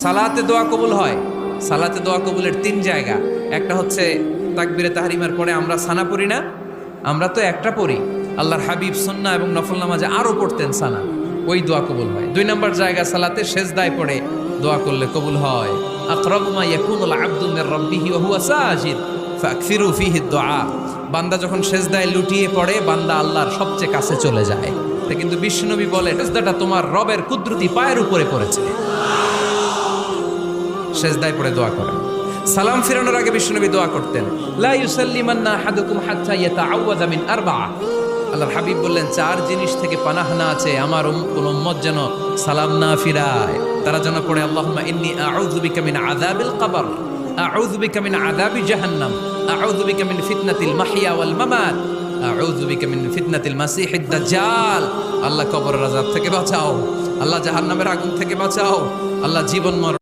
সালাতে দোয়া কবুল হয়। সালাতে দোয়া কবুলের তিন জায়গা। একটা হচ্ছে তাকবীরে তাহরিমার পরে আমরা সানা পড়ি না, আমরা তো একটা পড়ি। আল্লাহর হাবিব সুন্নাহ এবং নফল নামাজে আরো পড়তেন সানা, ওই দোয়া কবুল হয়। দুই নম্বর জায়গা সালাতে সেজদায় পড়ে দোয়া করলে কবুল হয়। আকরাবু মা ইয়াকুনুল আবদু মির রাব্বিহি ওয়া হুয়া সাজিদ ফাকসিরু ফীহি দুআ। বান্দা যখন সেজদায় লুটিয়ে পড়ে, বান্দা আল্লাহর সবচেয়ে কাছে চলে যায়। তা কিন্তু বিশ্বনবী বলে, সেজদাটা তোমার রবের কুদরতি পায়ের উপরে পড়েছে। সেজদায় পড়ে দোয়া করেন। সালাম ফিরানোর আগে বিশ্বনবী দোয়া করতেন, লা ইউসাল্লিমান্না আহাদুকুম হাত্তা ইয়াতাআওয়াযা মিন আরবা'a। আল্লাহর হাবিব বললেন, চার জিনিস থেকে পানাহ না আছে আমার কোন উম্মত যেন সালাম না ফিরায়। তারা যেন পড়ে, আল্লাহুম্মা ইন্নী আউযু বিকা মিন আযাবিল কবর, আউযু বিকা মিন আযাবি জাহান্নাম, আউযু বিকা মিন ফিতনাতিল মাহইয়া ওয়াল মামাত, আউযু বিকা মিন ফিতনাতিল মাসিহিদ দাজ্জাল। আল্লাহ কবরের আযাব থেকে বাঁচাও, আল্লাহ জাহান্নামের আগুন থেকে বাঁচাও, আল্লাহ জীবন মরণ